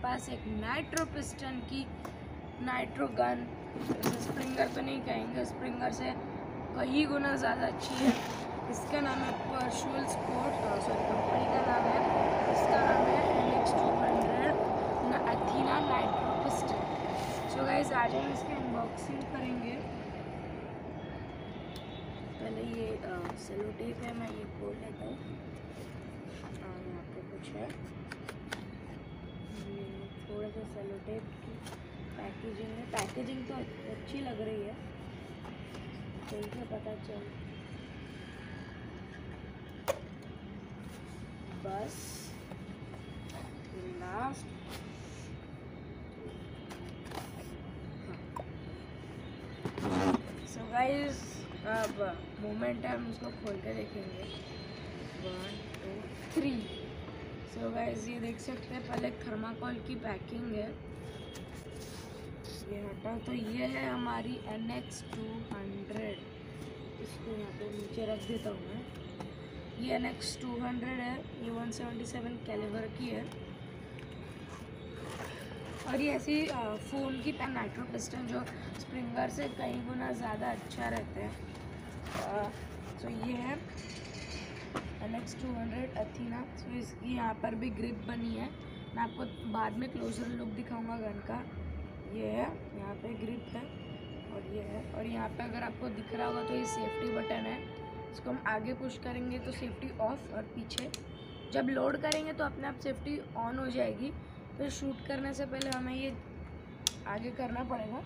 पास एक nitro piston की nitro gun, Springer तो नहीं कहेंगे, स्प्रिंगर से कई गुना ज़्यादा अच्छी है। इसका नाम है परशुअल स्पोर्ट, कंपनी का नाम है, इसका नाम है NX200 Athena nitro piston. So guys आज हम इसकी अनबॉक्सिंग करेंगे। पहले ये सेलो टेप है, मैं ये खोल लेता हूँ। यहाँ पे कुछ है, थोड़ा सा सेलो टेप की पैकेजिंग है। पैकेजिंग तो अच्छी लग रही है, चलते पता चल। बस लास्ट सो गाइस अब मोमेंट है, हम उसको खोल के देखेंगे। 1 2 3। सो गाइस ये देख सकते हैं, पहले थर्माकोल की पैकिंग है, ये हटा तो ये है हमारी NX200। इसको यहाँ पे नीचे रख देता हूँ मैं। ये NX200 है, ये 177 कैलिबर की है और ये ऐसी फ़ोन की नाइट्रो पिस्टन जो स्प्रिंगर से कई गुना ज़्यादा अच्छा रहता है। तो ये है NX200 अथीना। तो इसकी यहाँ पर भी ग्रिप बनी है, मैं आपको बाद में क्लोजर लुक दिखाऊंगा गन का। ये है, यहाँ पे ग्रिप है और ये है, और यहाँ पे अगर आपको दिख रहा होगा तो ये सेफ्टी बटन है। इसको हम आगे पुश करेंगे तो सेफ्टी ऑफ, और पीछे जब लोड करेंगे तो अपने आप सेफ्टी ऑन हो जाएगी। फिर शूट करने से पहले हमें ये आगे करना पड़ेगा,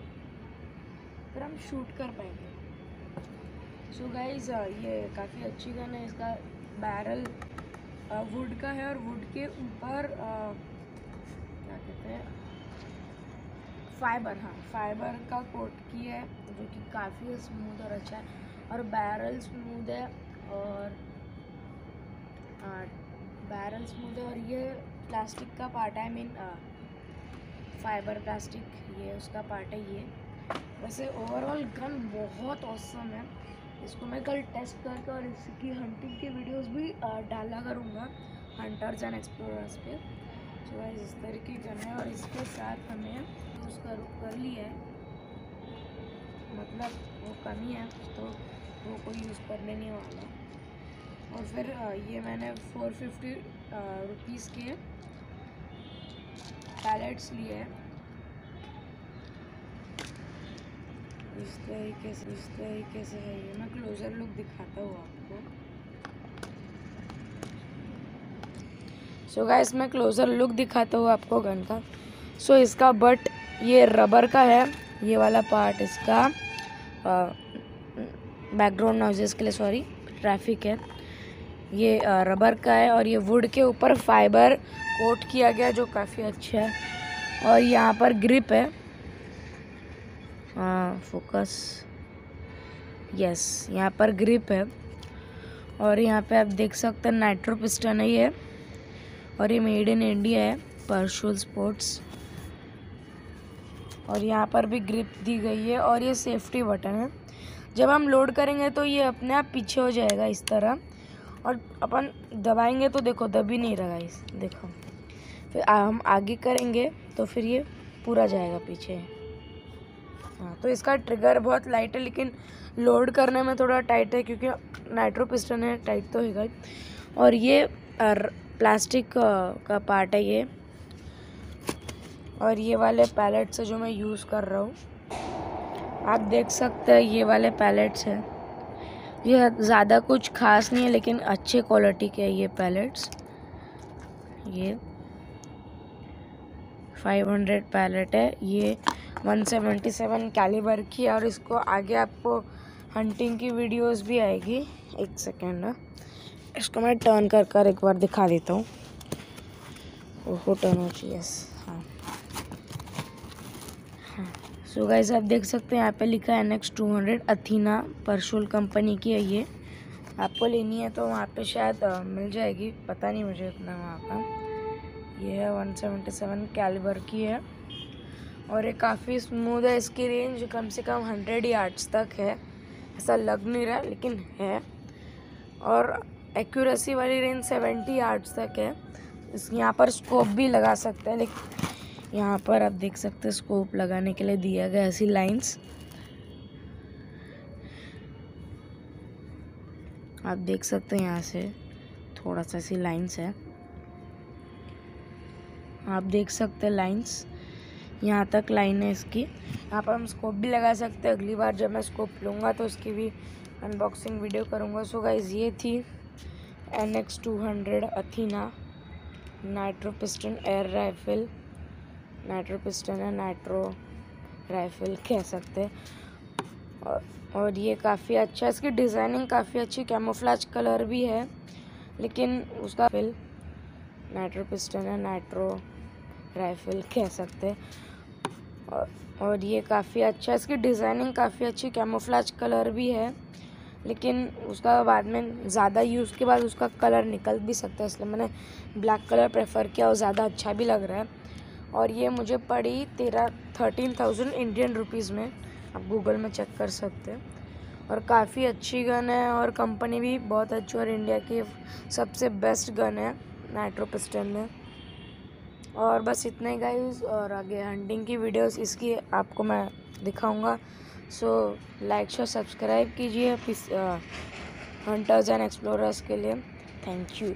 फिर हम शूट कर पाएंगे। सो गाइस ये काफ़ी अच्छी गन है। इसका बैरल वुड का है और वुड के ऊपर क्या कहते हैं, फाइबर, हाँ फाइबर का कोट की है, जो कि काफ़ी स्मूथ और अच्छा है। और बैरल स्मूथ है, और बैरल स्मूथ है, और ये प्लास्टिक का पार्ट है, आई मीन फाइबर प्लास्टिक, ये उसका पार्ट है ये। वैसे ओवरऑल गन बहुत ऑसम है। इसको मैं कल टेस्ट करके और इसकी हंटिंग की वीडियोस भी डाला करूँगा हंटर्स एंड एक्सप्लोरर्स पे। तो गाइस इस तरह की गन है, और इसके साथ हमें यूज़ कर लिया है, मतलब वो कमी है तो वो कोई यूज़ करने नहीं वाला। और फिर ये मैंने 450 रुपीज़ के पैलेट्स लिए हैं। इस तरीके से है ये, मैं क्लोजर लुक दिखाता हूँ आपको। सो गाइस मैं क्लोजर लुक दिखाता हूँ आपको गन का। सो इसका बट ये रबर का है, ये वाला पार्ट इसका बैकग्राउंड नॉइजेस के लिए सॉरी, ट्रैफिक है, ये रबर का है, और ये वुड के ऊपर फाइबर कोट किया गया जो काफ़ी अच्छा है। और यहाँ पर ग्रिप है, फोकस, यस यहाँ पर ग्रिप है। और यहाँ पे आप देख सकते हैं नाइट्रो पिस्टन है ये, और ये मेड इन इंडिया है, परशुअल स्पोर्ट्स। और यहाँ पर भी ग्रिप दी गई है, और ये सेफ्टी बटन है। जब हम लोड करेंगे तो ये अपने आप पीछे हो जाएगा इस तरह, और अपन दबाएंगे तो देखो दब ही नहीं रहा इस, देखो। फिर हम आगे करेंगे तो फिर ये पूरा जाएगा पीछे। हाँ, तो इसका ट्रिगर बहुत लाइट है, लेकिन लोड करने में थोड़ा टाइट है, क्योंकि नाइट्रो पिस्टन है, टाइट तो होगा। और ये प्लास्टिक का पार्ट है ये, और ये वाले पैलेट्स है जो मैं यूज़ कर रहा हूँ, आप देख सकते हैं ये वाले पैलेट्स हैं। ये ज़्यादा कुछ खास नहीं है, लेकिन अच्छे क्वालिटी के ये पैलेट्स। ये 500 पैलेट है, ये 177 कैलिबर की, और इसको आगे आपको हंटिंग की वीडियोस भी आएगी। एक सेकेंड ना, इसको मैं टर्न कर एक बार दिखा देता हूँ। ओहो टर्न हो चाहिए, हाँ हाँ। सो गाइस आप देख सकते हैं यहाँ पे लिखा है NX200 अथीना, परशुअल कंपनी की है ये। आपको लेनी है तो वहाँ पे शायद मिल जाएगी, पता नहीं मुझे इतना वहाँ का। ये है 177 कैलिबर की है, और ये काफ़ी स्मूथ है। इसकी रेंज कम से कम 100 यार्ड्स तक है, ऐसा लग नहीं रहा लेकिन है। और एक्यूरेसी वाली रेंज 70 यार्ड्स तक है। इस यहाँ पर स्कोप भी लगा सकते हैं, लेकिन यहाँ पर आप देख सकते हैं स्कोप लगाने के लिए दिया गया ऐसी लाइंस। आप देख सकते हैं यहाँ से थोड़ा सा ऐसी लाइंस है, आप देख सकते हैं लाइंस, यहाँ तक लाइन है इसकी। यहाँ पर हम स्कोप भी लगा सकते हैं। अगली बार जब मैं स्कोप लूँगा तो उसकी भी अनबॉक्सिंग वीडियो करूँगा। सो गाइस ये थी NX200 Athena nitro piston air rifle. Nitro piston है, नाइट्रो राइफल कह सकते हैं। और ये काफ़ी अच्छा है, इसकी डिज़ाइनिंग काफ़ी अच्छी, कैमोफ्लेज कलर भी है, लेकिन उसका फिल नाइट्रो पिस्टन है, नाइट्रो राइफल कह सकते हैं। और ये काफ़ी अच्छा है, इसकी डिज़ाइनिंग काफ़ी अच्छी, कैमोफ्लेज कलर भी है, लेकिन उसका बाद में ज़्यादा यूज़ के बाद उसका कलर निकल भी सकता है, इसलिए मैंने ब्लैक कलर प्रेफर किया और ज़्यादा अच्छा भी लग रहा है। और ये मुझे पड़ी 13,000 इंडियन रुपीज़ में, आप गूगल में चेक कर सकते हैं। और काफ़ी अच्छी गन है और कंपनी भी बहुत अच्छी, और इंडिया की सबसे बेस्ट गन है नाइट्रो पिस्टन में। और बस इतना ही गाइस, और आगे हंटिंग की वीडियोस इसकी आपको मैं दिखाऊंगा। सो लाइक शेयर सब्सक्राइब कीजिए हंटर्स एंड एक्सप्लोरर्स के लिए। Thank you.